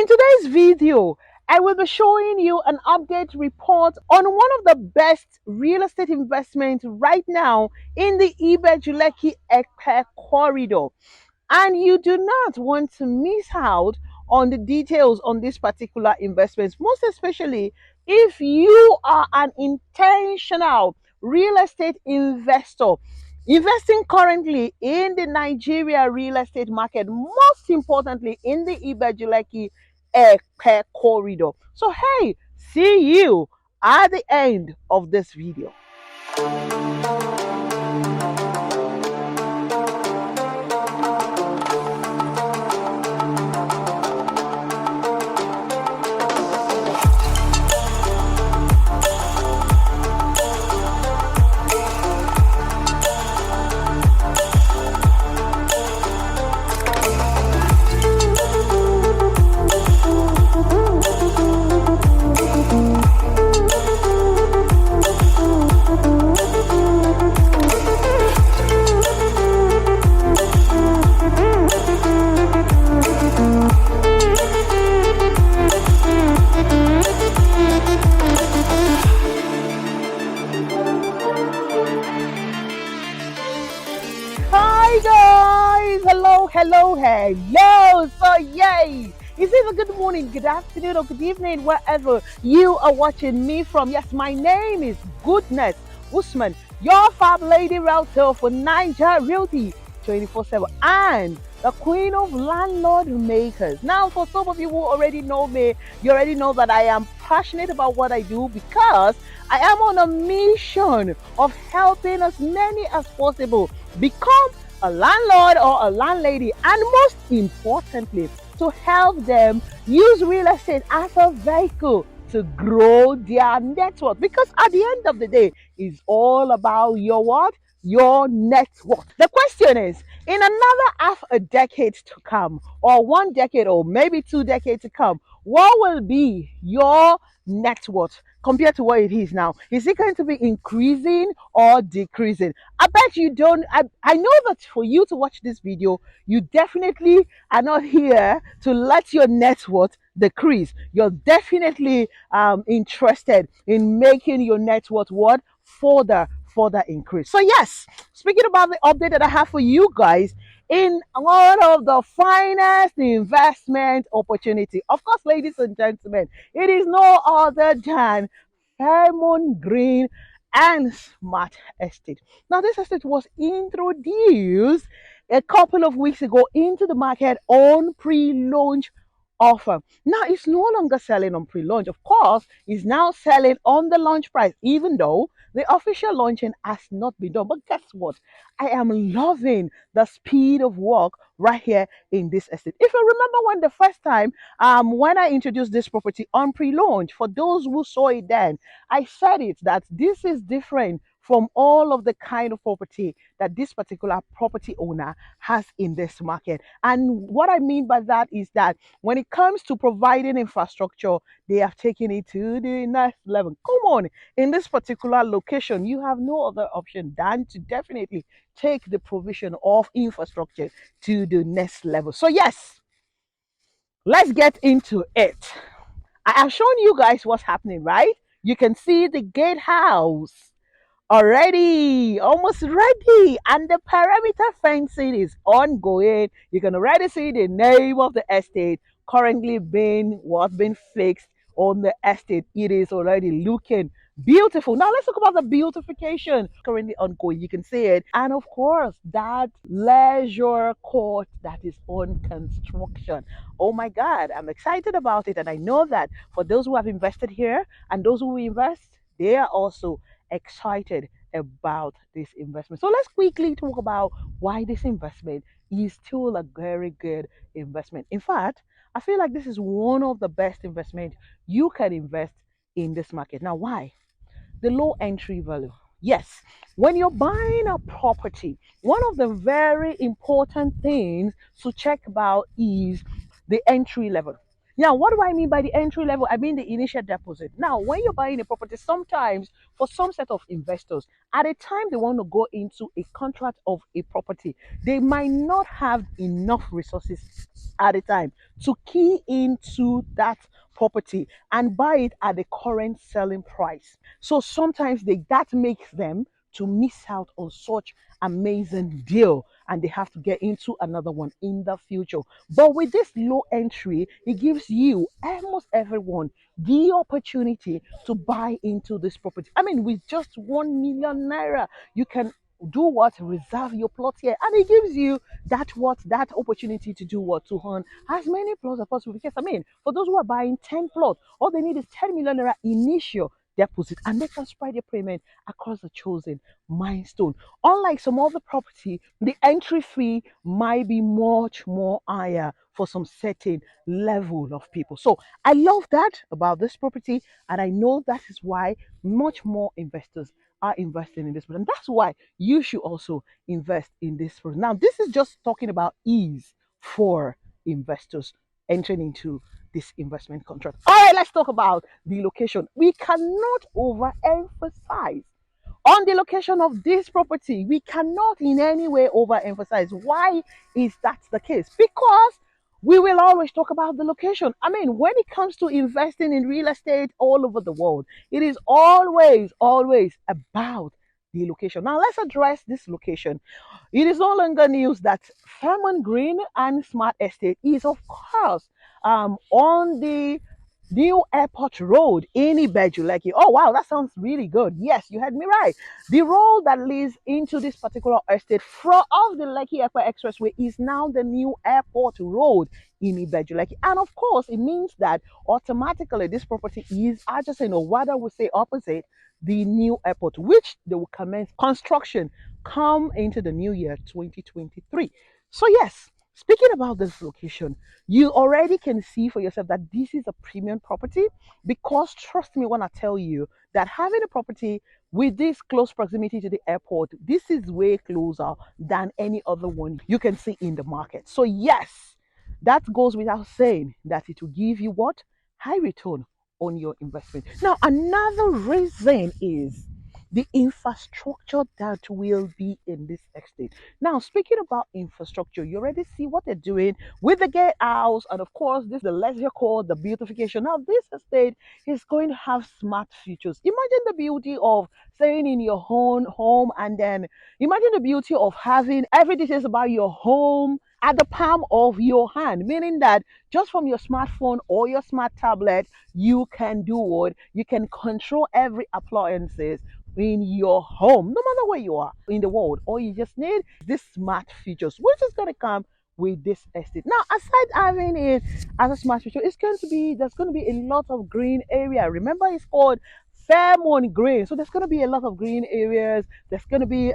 In today's video, I will be showing you an update report on one of the best real estate investments right now in the Ibe-Juleki Ekpe corridor. And you do not want to miss out on the details on this particular investment, most especially if you are an intentional real estate investor investing currently in the Nigeria real estate market, most importantly in the Ibe-Juleki Ekpe corridor. So hey, see you at the end of this video. Hi guys, hello. So yay, is it a good morning, good afternoon, or good evening, wherever you are watching me from? Yes, my name is Goodness Usman, your fab lady router for Niger Realty 24/7 and the queen of landlord makers. Now, for some of you who already know me, you already know that I am passionate about what I do because I am on a mission of helping as many as possible become a landlord or a landlady, and most importantly, to help them use real estate as a vehicle to grow their network. Because at the end of the day, it's all about your what? Your network. The question is, in another half a decade to come, or 1 decade, or maybe 2 decades to come, what will be your net worth compared to what it is now? Is it going to be increasing or decreasing? I bet you don't. I know that for you to watch this video, you definitely are not here to let your net worth decrease. You're definitely interested in making your net worth what? Further increase. So yes, speaking about the update that I have for you guys, in one of the finest investment opportunity. Of course, ladies and gentlemen, it is no other than Fairmount Green and Smart Estate. Now, this estate was introduced a couple of weeks ago into the market on pre-launch offer. Now, it's no longer selling on pre-launch. Of course, it's now selling on the launch price, even though the official launching has not been done. But guess what? I am loving the speed of work right here in this estate. If you remember when the first time when I introduced this property on pre-launch, for those who saw it then, I said it that this is different from all of the kind of property that this particular property owner has in this market. And what I mean by that is that when it comes to providing infrastructure, they have taken it to the next level. Come on, in this particular location, you have no other option than to definitely take the provision of infrastructure to the next level. So yes, let's get into it. I have shown you guys what's happening, right? You can see the gatehouse already almost ready, and the perimeter fencing is ongoing. You can already see the name of the estate currently being fixed on the estate. It is already looking beautiful. Now let's talk about the beautification currently ongoing. You can see it, and of course that leisure court that is on construction. Oh my god, I'm excited about it, and I know that for those who have invested here and those who invest, they are also excited about this investment. So let's quickly talk about why this investment is still a very good investment. In fact, I feel like this is one of the best investment you can invest in this market. Now, why? The low entry value. Yes, when you're buying a property, one of the very important things to check about is the entry level. Now, what do I mean by the entry level? I mean the initial deposit. Now, when you're buying a property, sometimes for some set of investors, at a time they want to go into a contract of a property, they might not have enough resources at a time to key into that property and buy it at the current selling price. So sometimes that makes them to miss out on such amazing deal and they have to get into another one in the future. But with this low entry, it gives you almost everyone the opportunity to buy into this property. I mean, with just 1 million naira, you can do what, reserve your plot here, and it gives you that opportunity to do what, to earn as many plots as possible. Because I mean, for those who are buying 10 plots, all they need is 10 million naira initial deposit and they can spread their payment across the chosen milestone. Unlike some other property, the entry fee might be much more higher for some certain level of people. So I love that about this property, and I know that is why much more investors are investing in this one. And that's why you should also invest in this one. Now, this is just talking about ease for investors entering into this investment contract. All right, let's talk about the location. We cannot overemphasize on the location of this property. We cannot in any way overemphasize. Why is that the case? Because we will always talk about the location. I mean, when it comes to investing in real estate all over the world, it is always about the location. Now, let's address this location. It is no longer news that Fairmount Green and Smart Estate is, of course, on the new airport road in Ibeju, Lekki. Oh wow, that sounds really good. Yes, you heard me right. The road that leads into this particular estate from off the Lekki Airport Expressway is now the new airport road in Ibeju, Lekki. And of course, it means that automatically this property is adjacent, or rather, we say opposite the new airport, which they will commence construction come into the new year 2023. So yes, speaking about this location, you already can see for yourself that this is a premium property, because trust me when I tell you that having a property with this close proximity to the airport, this is way closer than any other one you can see in the market. So yes, that goes without saying that it will give you what, high return on your investment. Now another reason is the infrastructure that will be in this estate. Now, speaking about infrastructure, you already see what they're doing with the gatehouse, and of course, this the leisure core, the beautification. Now, this estate is going to have smart features. Imagine the beauty of staying in your own home, and then imagine the beauty of having every details about your home at the palm of your hand, meaning that just from your smartphone or your smart tablet, you can do what, you can control every appliances in your home, no matter where you are in the world. All you just need is this smart features, which is going to come with this estate. Now, aside having it as a smart feature, there's going to be a lot of green area. Remember, it's called Fairmount Green, so there's going to be a lot of green areas. There's going to be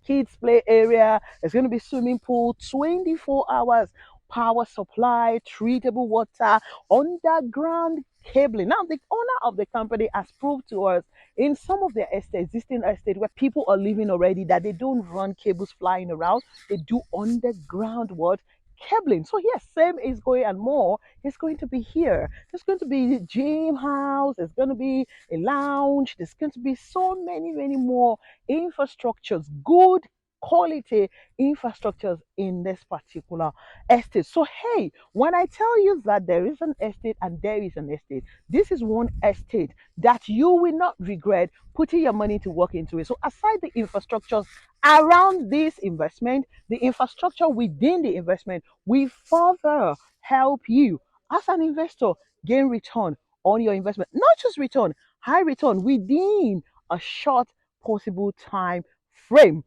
kids play area. There's going to be swimming pool, 24 hours power supply, treatable water, underground cabling. Now, the owner of the company has proved to us in some of their existing estate where people are living already, that they don't run cables flying around. They do underground what, cabling. So yes, same is going and more is going to be here. There's going to be a gym house. There's going to be a lounge. There's going to be so many more infrastructures, good quality infrastructures in this particular estate. So hey, when I tell you that there is an estate and there is an estate, this is one estate that you will not regret putting your money to work into it. So aside the infrastructures around this investment, the infrastructure within the investment will further help you as an investor gain return on your investment. Not just return, high return within a short possible time frame.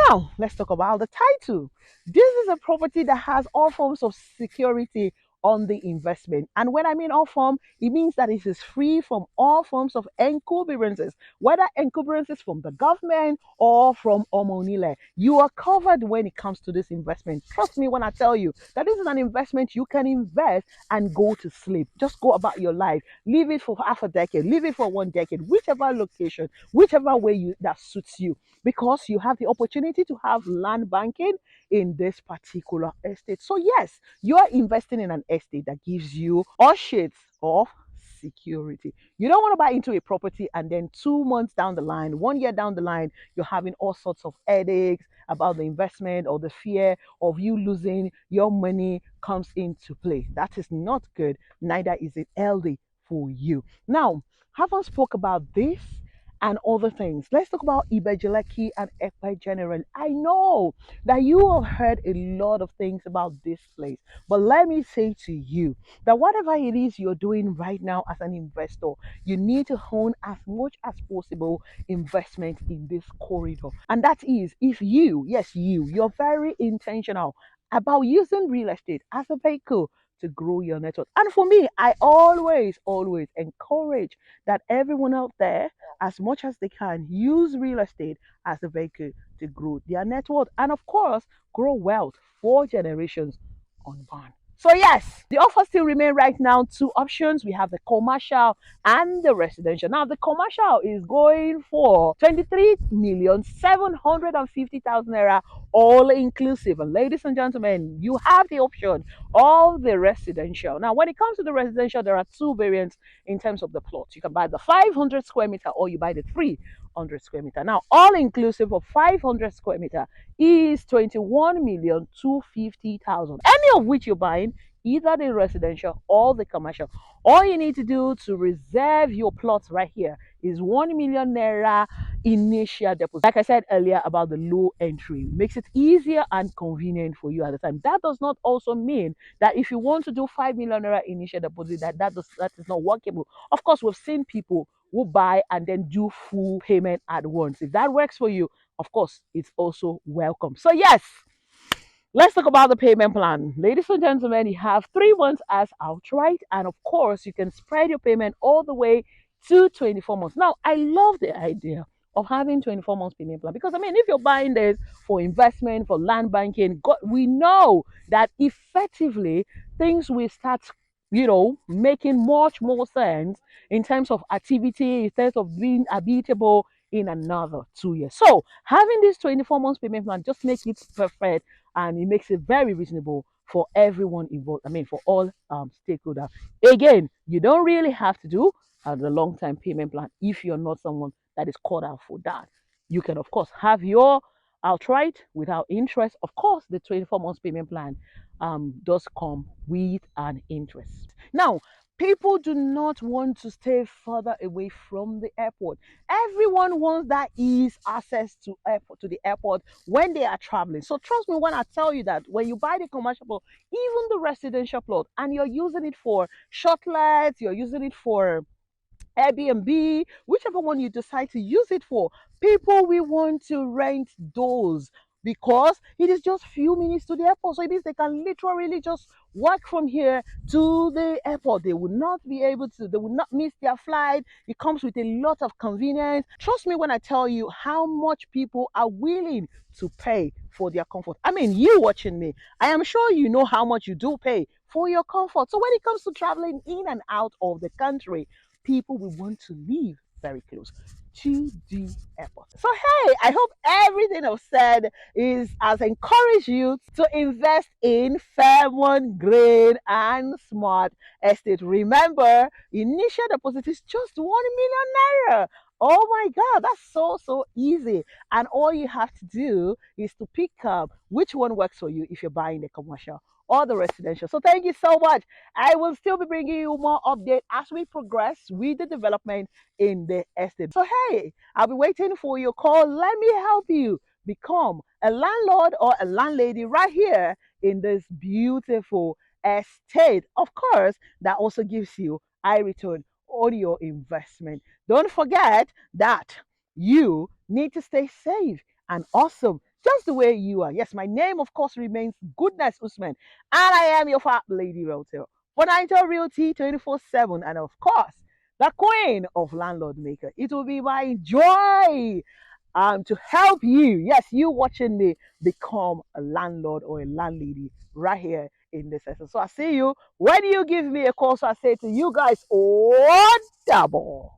Now, let's talk about the title. This is a property that has all forms of security on the investment. And when I mean all form, it means that it is free from all forms of encumbrances, whether encumbrances from the government or from Omonile. You are covered when it comes to this investment. Trust me when I tell you that this is an investment you can invest and go to sleep. Just go about your life. Leave it for half a decade, leave it for 1 decade, whichever location, whichever way that suits you, because you have the opportunity to have land banking in this particular estate. So yes, you are investing in an estate that gives you all shades of security. You don't want to buy into a property and then 2 months down the line, 1 year down the line, you're having all sorts of headaches about the investment, or the fear of you losing your money comes into play. That is not good, neither is it healthy for you. Now, having spoke about this and other things, let's talk about Ibejeleki and Ekpe General. I know that you have heard a lot of things about this place, but let me say to you that whatever it is you're doing right now as an investor, you need to hone as much as possible investment in this corridor. And that is if you, yes, you're very intentional about using real estate as a vehicle to grow your network. And for me, I always encourage that everyone out there, as much as they can, use real estate as a vehicle to grow their net worth and, of course, grow wealth for generations unborn. So yes, the offers still remain right now. Two options. We have the commercial and the residential. Now the commercial is going for 23,750,000 naira all inclusive. And ladies and gentlemen, you have the option of the residential. Now when it comes to the residential, there are two variants in terms of the plots. You can buy the 500 square meter or you buy the 300 square meter. Now all inclusive of 500 square meter is 21,250,000. Any of which you're buying, either the residential or the commercial. All you need to do to reserve your plots right here is 1 million naira initial deposit. Like I said earlier about the low entry, makes it easier and convenient for you at the time. That does not also mean that if you want to do 5 million naira initial deposit, that is not workable. Of course, we've seen people who buy and then do full payment at once. If that works for you, of course, it's also welcome. So yes, let's talk about the payment plan. Ladies and gentlemen, you have 3 months as outright, and of course, you can spread your payment all the way to 24 months. Now, I love the idea of having 24 months payment plan because I mean, if you're buying this for investment, for land banking, God, we know that effectively things will start, making much more sense in terms of activity, in terms of being habitable in another 2 years. So having this 24 months payment plan just makes it perfect and it makes it very reasonable for everyone involved. I mean, for all stakeholders. Again, you don't really have to do the long time payment plan if you're not someone that is called out for that. You can, of course, have your outright without interest. Of course, the 24 months payment plan does come with an interest. Now, people do not want to stay further away from the airport. Everyone wants that ease access to the airport when they are traveling. So trust me when I tell you that when you buy the commercial plot, even the residential plot, and you're using it for shortlets, you're using it for Airbnb, whichever one you decide to use it for, people will want to rent those because it is just few minutes to the airport. So it means they can literally just walk from here to the airport. They will not be able to, they will not miss their flight. It comes with a lot of convenience. Trust me when I tell you how much people are willing to pay for their comfort. I mean, you watching me, I am sure you know how much you do pay for your comfort. So when it comes to traveling in and out of the country, people will want to live very close to the airport. So hey, I hope everything I've said has encouraged you to invest in Fairmount Green and Smart Estate. Remember, initial deposit is just 1 million naira. Oh my God, that's so easy. And all you have to do is to pick up which one works for you if you're buying the commercial or the residential. So thank you so much. I will still be bringing you more update as we progress with the development in the estate. So hey, I'll be waiting for your call. Let me help you become a landlord or a landlady right here in this beautiful estate. Of course, that also gives you high return on your investment. Don't forget that you need to stay safe and awesome just the way you are. Yes, my name, of course, remains Goodness Usman, and I am your fat lady realtor for Niger Realty 24/7, and of course, the queen of landlord maker. It will be my joy to help you, yes, you watching me become a landlord or a landlady right here in this session. So I see you when you give me a call. So I say to you guys, oh, double.